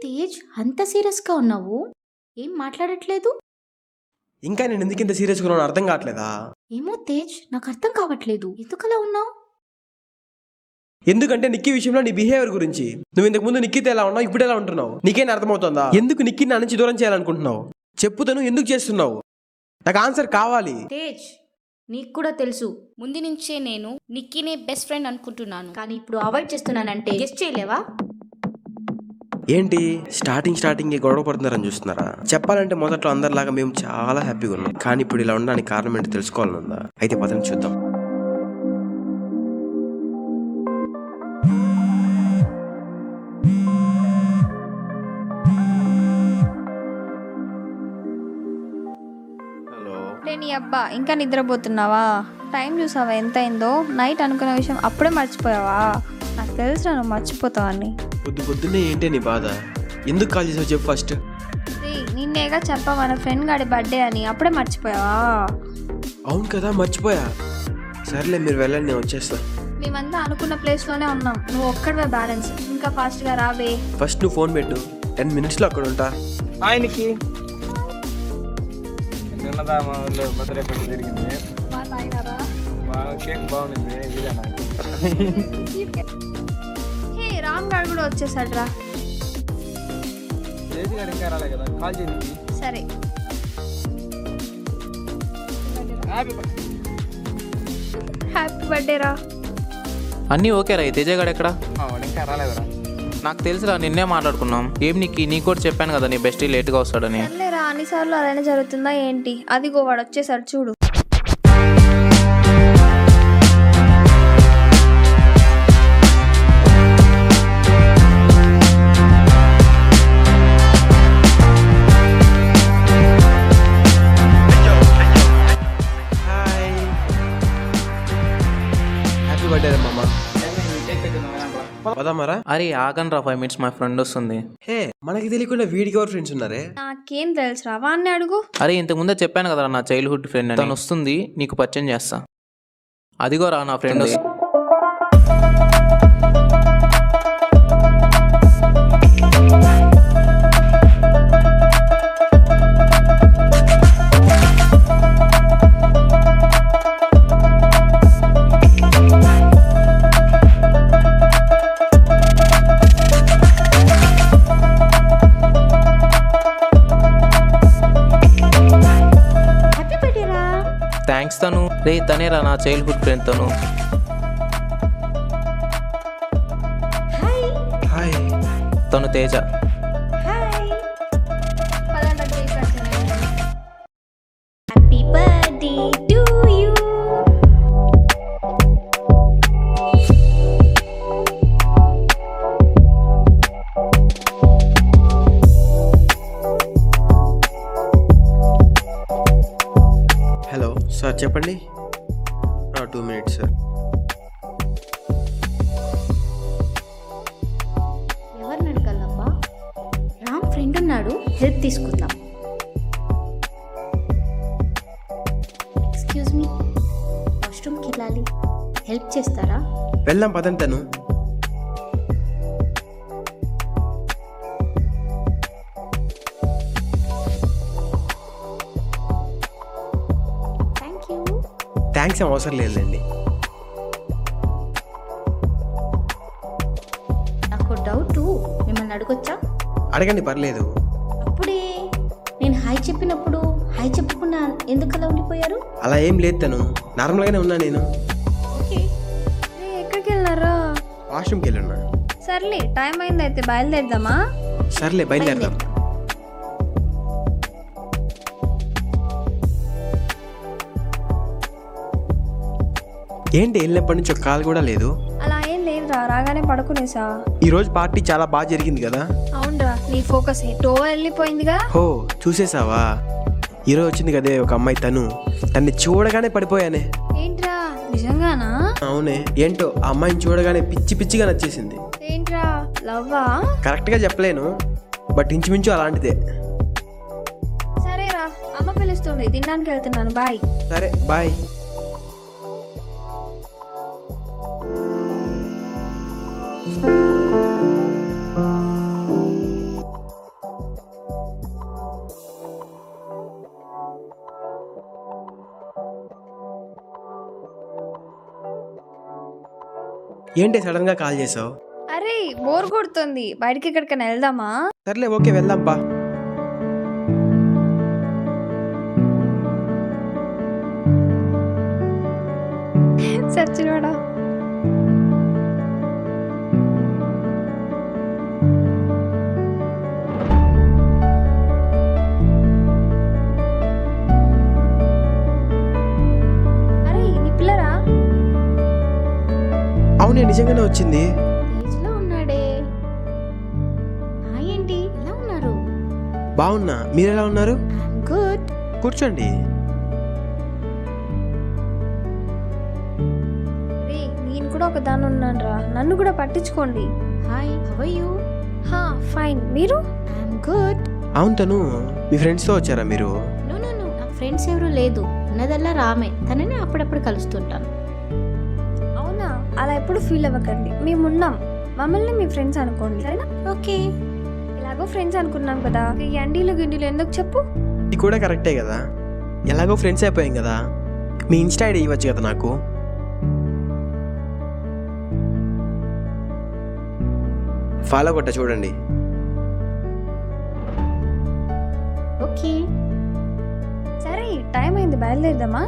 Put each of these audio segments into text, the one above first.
తేజ్ అంత సీరియస్గా ఉన్నావు? ఏం మాట్లాడట్లేదు? ఇంకా నేను ఎందుకు ఇంత సీరియస్గా ఉన్నాను అర్థం కావట్లేదా? ఏమో తేజ్, నాకు అర్థం కావట్లేదు. ఎందుకలా ఉన్నావు? ఎందుకంటే నిక్కీ విషయంలో నీ బిహేవియర్ గురించి. నువ్వు ఇంతకు ముందు నిక్కీతో ఎలా ఉన్నావు, ఇప్పుడు ఎలా ఉంటున్నావు? నీకేం అర్థమవుతుందా? ఎందుకు నిక్కీ నా నుంచి దూరం చేయాలనుకుంటున్నావు? చెప్పుతాను, ఎందుకు చేస్తున్నావు? నాకు ఆన్సర్ కావాలి. తేజ్, నీకు కూడా తెలుసు ముందు నుంచే నేను నిక్కీనే బెస్ట్ ఫ్రెండ్ అనుకుంటున్నాను. కానీ ఇప్పుడు అవాయిడ్ చేస్తున్నానంటే గెస్ట్ చేయలేవా? ఏంటి స్టార్టింగ్ గొడవ పడుతున్నారని చూస్తున్నారా? చెప్పాలంటే మొదట్లో అందరిలాగా మేము చాలా హ్యాపీగా ఉన్నాం, కానీ ఇప్పుడు ఇలా ఉండడానికి కారణం ఏంటి తెలుసుకోవాలనుందా? అయితే పదని చూద్దాం. నీ అబ్బా ఇంకా నిద్రపోతున్నావా? టైం చూసావా ఎంత అయిందో? నైట్ అనుకున్న విషయం అప్పుడే మర్చిపోయావా? నాకు తెలుసు నువ్వు మర్చిపోతావని. పొద్దున్నే ఏంటి నీ బాధ? ఎందుకు కాల్ చేసావు చెప్పు ఫస్ట్. నిన్నేగా చెప్పా మన ఫ్రెండ్ గాడి బర్త్డే అని, అప్పుడే మర్చిపోయావా? అవును కదా, మర్చిపోయా. సర్లే మీరు వెళ్ళండి, నేను వచ్చేస్తా. మేమంతా అనుకున్న ప్లేస్లోనే ఉన్నాం, నువ్వు ఒక్కడవే బ్యాలెన్స్. ఇంకా ఫాస్ట్గా రావే. ఫస్ట్ నువ్వు ఫోన్ పెట్టు, 10 minutesలో అక్కడ ఉంటా. ఆయనకి నిన్నదా మా ఊళ్ళో బర్త్డే పార్టీ జరిగింది. కేక్ బాగుంది. హే రామ్ గారు కూడా వచ్చేసాడు రా. జేజీ గారు ఇంకా రాలే కదా, కాల్ చేయండి. సరే హ్యాపీ బర్త్డే రా. అన్నీ ఓకేరా. ఈ తేజగాడు ఎక్కడ? వాడు ఇంకా రాలేదురా. నాకు తెలుసురా, నిన్నే మాట్లాడుకున్నాం. ఏం నీకు కూడా చెప్పాను కదా నీ బెస్టీ లేట్గా వస్తాడని. సర్లేరా, అన్నిసార్లు అలానే జరుగుతుందా ఏంటి? అదిగో వాడు వచ్చేసాడు చూడు. హ్యాపీ బర్త్డే మామా. పదామారా. అరే ఆగండి రా, 5 minutes మా ఫ్రెండ్ వస్తుంది. హే, మనకి తెలియకుండా వీడికి ఎవరు ఫ్రెండ్స్ ఉన్నారే? నాకేం తెలుసురా, వాడిని అడుగు. అరే ఇంతకు ముందే చెప్పాను కదా నా చైల్డ్హుడ్ ఫ్రెండ్ తను వస్తుంది, నీకు పరిచయం చేస్తా. అదిగో రా నా ఫ్రెండ్. థ్యాంక్స్ తను. రే తనేరా నా చైల్డ్హుడ్ ఫ్రెండ్ తను. హాయ్. తను Teja. Happy birthday to you. Hello sir, చెప్పండి. 2 minutes సార్. ఎవరిని అడగాలబ్బా? రామ్ ఫ్రెండ్ ఉన్నాడు, హెల్ప్ తీసుకుందాం. ఎక్స్క్యూజ్ మీ, వాష్రూమ్కి వెళ్ళాలి, హెల్ప్ చేస్తారా? వెళ్దాం పదండి. తను థ్యాంక్స్ ఏం అవసరం లేదండి. నాకు డౌట్, మిమ్మల్ని అడగొచ్చా? అడగండి, పర్లేదు. అప్పుడే నేను హాయ్ చెప్పినప్పుడు హాయ్ చెప్పకుండా ఎందుకు అలా ఉండిపోయారు? అలా ఏం లేదు, తను నార్మల్గానే ఉన్నా నేను. ఓకే. ఎక్కడికి వెళ్ళారా? వాష్రూమ్కి వెళ్ళి ఉన్నాడు. సర్లే, టైం అయింది, అయితే బయలుదేరదామా? సర్లే బయలుదేరదాం. ఏంటి వెళ్ళినప్పటి నుంచి ఒక కాల్ కూడా లేదు? అలా ఏం లేదురా, రాగానే పడుకునేసా. ఈ రోజు పార్టీ చాలా బాగా జరిగింది కదా? అవునరా, నీ ఫోకస్ ఎటో వెళ్ళిపోయిందిగా. హో, చూసేసావా? ఈరోజు వచ్చింది కదే ఒక అమ్మాయి, తన్ని చూడగానే పడిపోయానే. ఏంట్రా, నిజంగానా? అవునే. ఏంటో ఆ అమ్మాయిని చూడగానే పిచ్చిగా నచ్చేసింది. ఏంట్రా, లవ్వా? కరెక్ట్గా చెప్పలేను, బట్ ఇంచుమించు అలాంటిదే. సరేరా, అమ్మ పిలుస్తుంది, తినడానికి వెళ్తున్నాను. బాయ్. సరే బాయ్. ఏంటి సడన్ గా కాల్ చేసావు? అరే బోర్ కొడుతుంది, బయటికి ఎక్కడికైనా వెళ్దామా? సర్లే ఓకే వెళ్దాం పా. సచ్చినోడా. అరే నీ పిల్లరా? అవునే నిజంగానే వచ్చింది. ఏజ్లో ఉన్నాడే. హాయ్ ఏంటి ఎలా ఉన్నారు? బాగున్నా, మీరెలా ఉన్నారు? I'm good. కూర్చోండి. రే నేను కూడా ఒక దాని ఉన్నాను రా, నన్ను కూడా పట్టించుకోండి. Hi how are you? హా ఫైన్, మీరు? I'm good. అవును తను మీ ఫ్రెండ్స్తో వచ్చారా మీరు? నో నో నో, నా ఫ్రెండ్స్ ఎవరు లేదు, ఉన్నదల్లా రామే. తనని అప్పుడప్పుడు కలుస్తుంటాను. అవునా, అలా ఎప్పుడు ఫీల్ అవ్వకండి, మేమున్నాం. మమ్మల్ని మీ ఫ్రెండ్స్ అనుకోండి, సరేనా? ఓకే. ఎలాగో ఫ్రెండ్స్ అనుకున్నాం కదా, ఈ అండీలు గిండీలు ఎందుకు చెప్పు? ఇది కూడా కరెక్టే కదా, ఎలాగో ఫ్రెండ్స్ అయిపోయాం కదా. మీ ఇన్స్టా ఐడి ఇవ్వచ్చు కదా నాకు. ఫాలో కొట్ట చూడండి. ఓకే. సరే టైం అయింది, బయలుదేరదామా?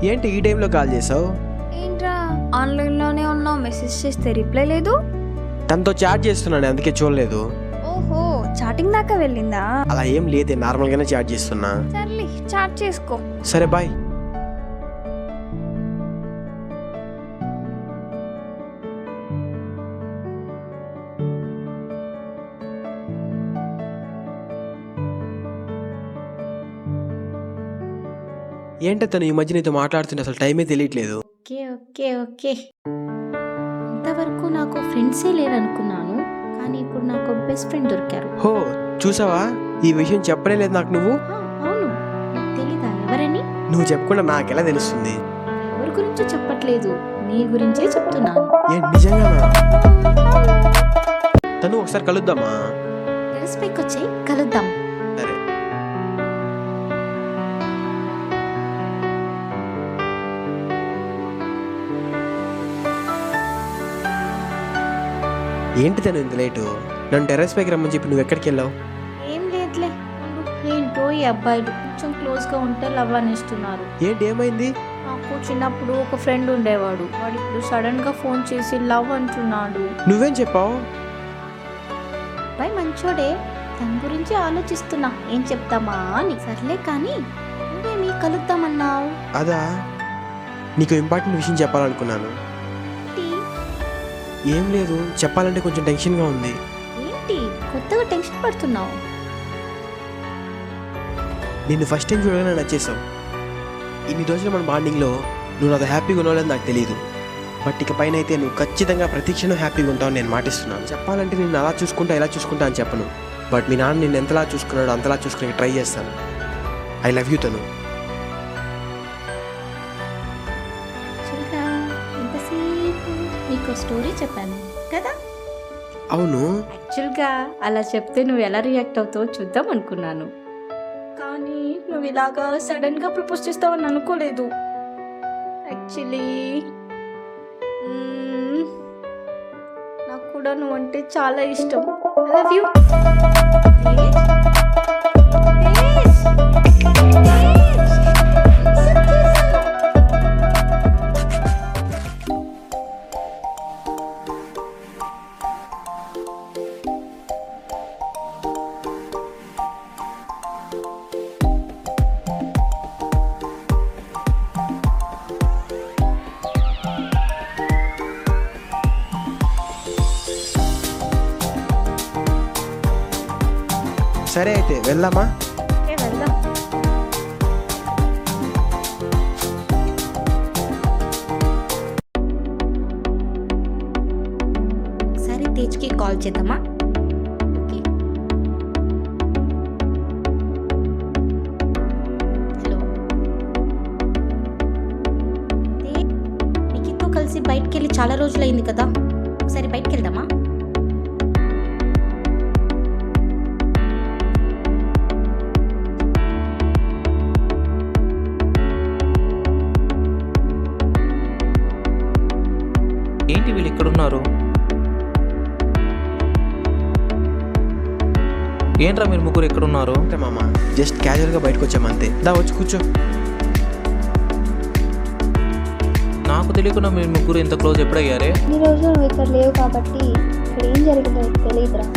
ఏంటి ఈ టైంలో కాల్ చేసావు? ఏంట్రా ఆన్లైన్లోనే ఉన్నావు, మెసేజ్ చేస్తే రిప్లై లేదు? తనతో చాట్ చేస్తున్నాను, అందుకే చూడలేదు. ఓహో చాటింగ్ దాకా వెళ్ళిందా? అలా ఏం లేదే, నార్మల్గానే చాట్ చేస్తున్నా. సర్లే చాట్ చేసుకో. సరే బాయ్. ఏంటో తను ఈ మధ్య నీతో మాట్లాడుతుంటే అసలు టైమే తెలియట్లేదు. Okay okay okay. ఇంతవరకు నాకు ఫ్రెండ్సే లేరనుకున్నాను, కానీ ఇప్పుడు నాకు బెస్ట్ ఫ్రెండ్ దొరికారు. హో చూసావా, ఈ విషయం చెప్పనే లేదు నాకు నువ్వు. అవును, నీకు తెలీదా ఎవరని? నువ్వు చెప్పకుండా నాకెలా తెలుస్తుంది? ఎవరి గురించో చెప్పట్లేదు, నీ గురించే చెప్తున్నాను. ఏ నిజంగానా? తను ఒకసారి కలుద్దామా? టెరెస్ పైకి వచ్చి కలుద్దాం. సరే. ఏంటి తను ఇంత లేటు? నన్ను టెర్రస్ పైకి రమ్మని చెప్పి నువ్వు ఎక్కడికి వెళ్ళావు? ఏం లేదులే, ఏంటో ఈ అబ్బాయిలు కొంచెం క్లోజ్గా ఉంటే లవ్ అనేస్తున్నారు. ఏంటి ఏమైంది? నాకు చిన్నప్పుడు ఒక ఫ్రెండ్ ఉండేవాడు, వాడు ఇప్పుడు సడన్గా ఫోన్ చేసి లవ్ అంటున్నాడు. నువ్వేం చెప్పావు? అబ్బాయి మంచోడే, తన గురించి ఆలోచిస్తున్నా ఏం చెప్తామా అని. సర్లే కానీ నువ్వేమి కలుద్దామన్నావు? అదా, నీకు ఇంపార్టెంట్ విషయం చెప్పాలనుకున్నాను. ఏంటి? ఏం లేదు, చెప్పాలంటే కొంచెం టెన్షన్గా ఉంది. ఏంటి కొత్తగా టెన్షన్ పడుతున్నావు? నిన్ను ఫస్ట్ టైం చూడగానే నచ్చేసావు. ఇన్ని రోజులు మన బాండింగ్లో నువ్వు నాతో హ్యాపీగా ఉన్నావు నాకు తెలియదు. బట్ ఇక పైన అయితే నువ్వు ఖచ్చితంగా ప్రతి క్షణం హ్యాపీగా ఉంటావు నేను మాటిస్తున్నాను. చెప్పాలంటే నేను అలా చూసుకుంటా ఇలా చూసుకుంటా అని చెప్పను, బట్ మీ నాన్న నిన్ను ఎంతలా చూసుకున్నాడో అంతలా చూసుకునే ట్రై చేస్తాను. ఐ లవ్ యూ తను. చూడరా, ఇంతసేపు నీకు స్టోరీ చెప్పాను కదా. అవును, యాక్చువల్గా అలా చెప్తే నువ్వు ఎలా రియాక్ట్ అవుతావో చూద్దాం అనుకున్నాను, కానీ నువ్వు ఇలాగా సడన్గా ప్రపోజ్ చేస్తావని అనుకోలేదు. యాక్చువల్లీ నాకు కూడా నువ్వు అంటే చాలా ఇష్టం. I love you. సరే అయితే వెళ్దామా? వెళ్దాం. సరే తేజ్కి కాల్ చేద్దామా? ఓకే. హలో నిఖిత్తో కలిసి బయటికి వెళ్ళి చాలా రోజులైంది కదా, ఒకసారి బయటికి వెళ్దామా? ఏంటి వీళ్ళు ఇక్కడున్నారు? ఏంట్రా మీరు ముగ్గురు ఎక్కడున్నారు? అంటే మామ జస్ట్ క్యాజువల్గా బయటకు వచ్చామంతే. దా వచ్చి కూర్చో. నాకు తెలియకుండా మీరు ముగ్గురు ఇంత క్లోజ్ ఎప్పుడయ్యారే? ఈ రోజు నువ్వు ఇక్కడ లేవు కాబట్టి ఇక్కడ ఏం జరిగిందో నీకు తెలియదురా.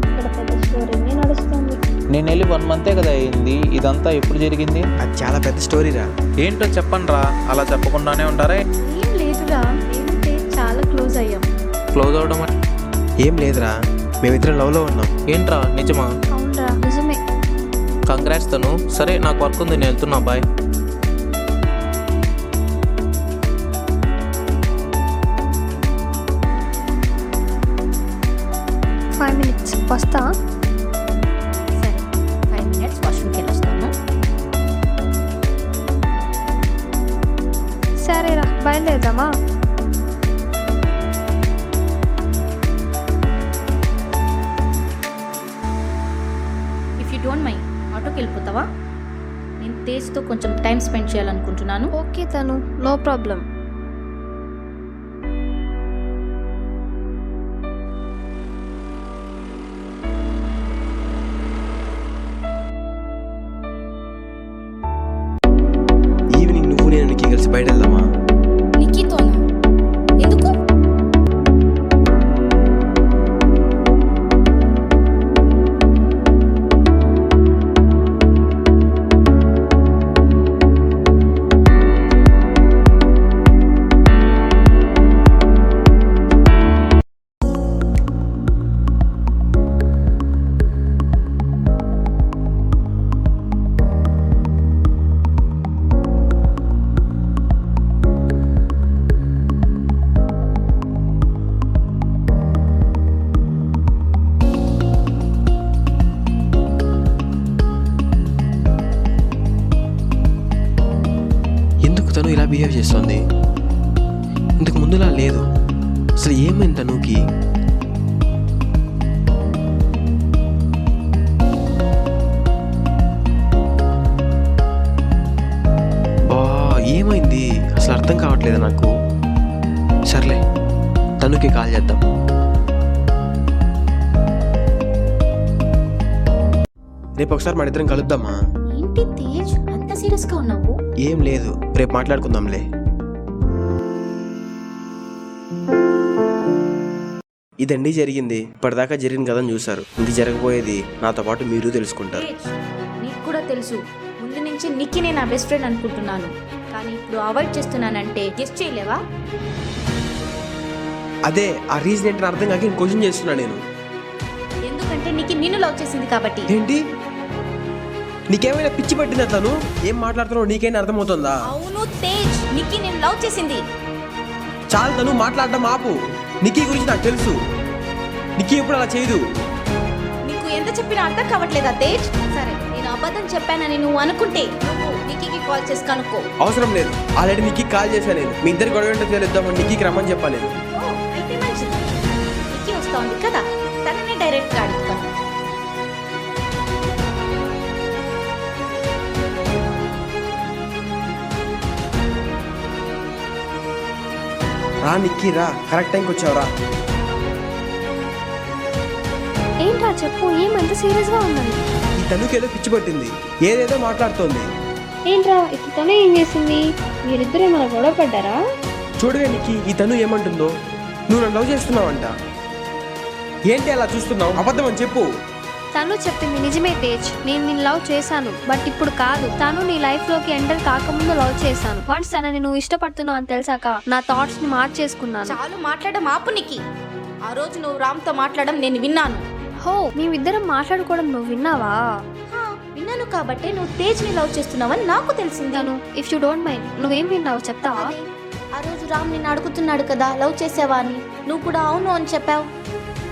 ఇక్కడ పెద్ద స్టోరీనే నడుస్తుంది. నేను వెళ్ళి 1 month కదా అయింది. ఇదంతా ఎప్పుడు జరిగింది? అది చాలా పెద్ద స్టోరీరా. ఏంటో చెప్పండి రా, అలా చెప్పకుండానే ఉంటారా? ఏం లేదురా, నేనంటే చాలా క్లోజ్ అయ్యాం. క్లోజ్ అవడం ఏం లేదురా, మేమిద్దరం లవ్లో ఉన్నాం. ఏంట్రా నిజమా? అవునరా, నిజమే. కంగ్రాట్స్ తను. సరే నాకు వర్క్ ఉంది, నేను వెళ్తున్నా, బాయ్. ఫైవ్ మినిట్స్ వస్తా. సరే 5 minutes వాష్రూమ్కి వెళ్ళి వస్తాను. సరేరా, బయలుదేరదామా? ఇఫ్ యూ డోంట్ మైండ్ ఆటోకి వెళ్ళిపోతావా? నేను తేజ్తో కొంచెం టైం స్పెండ్ చేయాలనుకుంటున్నాను. ఓకే తను, నో ప్రాబ్లం. ఈవినింగ్ నువ్వు నేను నీకు కలిసి బయట వెళ్దామా? నిఖితోనా? ఎందుకు? ఎందుకు తను ఇలా బిహేవ్ చేస్తుంది? ఇంతకు ముందులా లేదు. అసలు ఏమైంది తనుకి? బా ఏమైంది అసలు అర్థం కావట్లేదు నాకు. సర్లే తనుకి కాల్ చేద్దాం. రేపు ఒకసారి మన ఇద్దరం కలుద్దామా? ఏంటి తేజ్ అంత సీరియస్గా ఉన్నావు? ఏం లేదు, రేపు మాట్లాడుకుందాంలే. ఇదండి జరిగింది. ఇప్పటిదాకా జరిగిన కథను చూశారు. ఇది జరగబోయేది నాతో పాటు మీరు తెలుసుకుంటారు. తేజ్, నీకు కూడా తెలుసు ముందు నుంచి నిక్కినే నా బెస్ట్ ఫ్రెండ్ అనుకుంటున్నాను, కానీ ఇప్పుడు అవాయిడ్ చేస్తున్నానంటే గెస్ట్ చేయలేవా? అదే ఆ రీజన్ ఏంటని అర్థం కాక నేను క్వశ్చన్ చేస్తున్నా నేను. ఎందుకంటే నీకు నిన్ను లవ్ చేసింది కాబట్టి. ఏంటి నీకేమైనా పిచ్చి పట్టిందా? తను ఏం మాట్లాడుతున్నావు నీకైనా అర్థమవుతుందా? అవును తేజ్, నిక్కి నేను లవ్ చేసింది. చాలు తను మాట్లాడడం ఆపు. నిక్కీ గురించి నాకు తెలుసు. నిక్కీ ఎప్పుడు అలా చేయదు. నీకు ఎంత చెప్పినా అర్థం కావట్లేదా తేజ్? సరే నేను అబద్ధం చెప్పానని నువ్వు అనుకుంటే నువ్వు నిక్కికి కాల్ చేసి కనుక్కో. అవసరం లేదు, ఆల్రెడీ నిక్కీ కాల్ చేశాను నేను. మీ ఇద్దరు గొడవ ఏంటో తెలిద్దామని నిక్కీకి రమ్మని చెప్పాను నేను. ఓ అయితే మంచిది. నిక్కి వస్తా ఉంది కదా, తనని డైరెక్ట్గా అడుగుతాను. రా నిక్కీ రా, కరెక్ట్ టైంకి వచ్చావురా. ఏంట్రా చెప్పు, ఏమంత సీరియస్గా ఉన్నది? ఈ తనుకి ఏదో పిచ్చి పట్టింది, ఏదేదో మాట్లాడుతోంది. ఏంట్రా ఇప్పుడు తను ఏం చేసింది? మీరిద్దరు ఏమైనా గొడవ పడ్డారా? చూడవే నిక్కీ, ఈ తను ఏమంటుందో. నువ్వు నన్ను లవ్ చేస్తున్నావంట. ఏంటి అలా చూస్తున్నావు? అబద్ధం అని చెప్పు. తను చెప్పింది నిజమే తేజ్, నేను నిన్ను లవ్ చేశాను, బట్ ఇప్పుడు కాదు. తను నీ లైఫ్ లోకి ఎంటర్ కాకముందు లవ్ చేశాను. వన్స్ తనని నువ్వు ఇష్టపడుతున్నావు అని తెలిసాక నా థాట్స్ ని మార్చేసుకున్నాను. చాలు మాట్లాడడం ఆపు నిక్కి. ఆ రోజు నువ్వు రామ్తో మాట్లాడడం నేను విన్నాను. హో మేమిద్దరం మాట్లాడుకోవడం నువ్వు విన్నావా? హా, విన్నాను కాబట్టే నువ్వు తేజ్ని లవ్ చేస్తున్నావని నాకు తెలిసింది. తను ఇఫ్ యూ డోంట్ మైండ్ నువ్వేం విన్నావు చెప్తావా? అదే, ఆ రోజు రామ్ నిన్ను అడుగుతున్నాడు కదా లవ్ చేసావా అని, నువ్వు కూడా అవును అని చెప్పావు.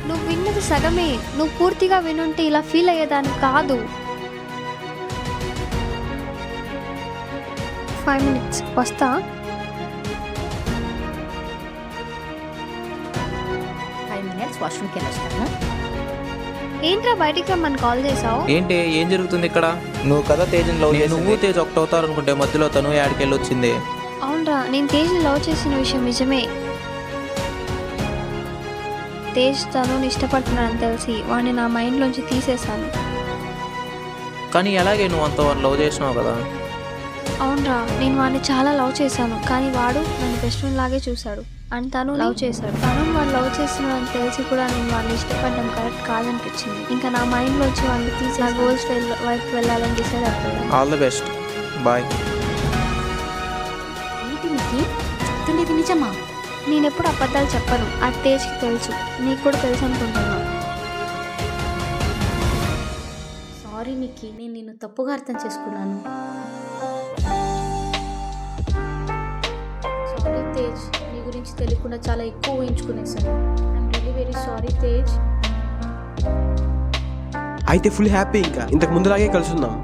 నువ్వు విన్నది సగమే. నువ్వు పూర్తిగా వినుంటే ఇలా ఫీల్ అయ్యేదాన్ని కాదు. 5 minutes వస్తా. 5 minutes వాష్రూమ్కి వెళ్ళొస్తాను. ఏంట్రా బయటికి రమ్మని కాల్ చేసావు? ఏంటి ఏం జరుగుతుంది ఇక్కడ? నువ్వు కదా తేజన్ లవ్ నువ్వు తేజ్ ఒకటి అవుతారు అనుకుంటే మధ్యలో తను యాడికి వెళ్ళి వచ్చింది. అవునరా, నేను తేజ్ని లవ్ చేసిన విషయం నిజమే. తేజ్ తనుని ఇష్టపడుతున్నానని తెలిసి వాడిని నా మైండ్లోంచి తీసేశాను. కానీ ఎలాగే నువ్వు అంత లవ్ చేసినావు కదా. అవునరా, నేను వాడిని చాలా లవ్ చేశాను, కానీ వాడు నన్ను బెస్ట్ ఫ్రెండ్ లాగే చూశాడు అండ్ తను లవ్ చేశాడు. తను వాడు లవ్ చేస్తున్నాడని తెలిసి కూడా నేను వాడిని ఇష్టపడడం కరెక్ట్ కాదనిపించింది. ఇంకా నా మైండ్లోంచి వాడిని తీసి నా గోల్స్ వైపు వెళ్ళాలని డిసైడ్ అయిపోయాను. All the best, bye. ఏంటి నీకు చెప్తుండేది నిజమా? నేను ఎప్పుడు అబద్ధాలు చెప్పను, అది తేజ్కి తెలుసు, నీకు కూడా తెలుసు అనుకుంటున్నా. సారీ నిక్కి, నేను నిన్ను తప్పుగా అర్థం చేసుకున్నాను. సారీ తేజ్, నీ గురించి తెలియకుండా చాలా ఎక్కువ ఊహించుకునేసాను. I'm really very sorry Tej. అయితే ఫుల్ హ్యాపీ, ఇంకా ఇంతకు ముందులాగే కలుసుందాం.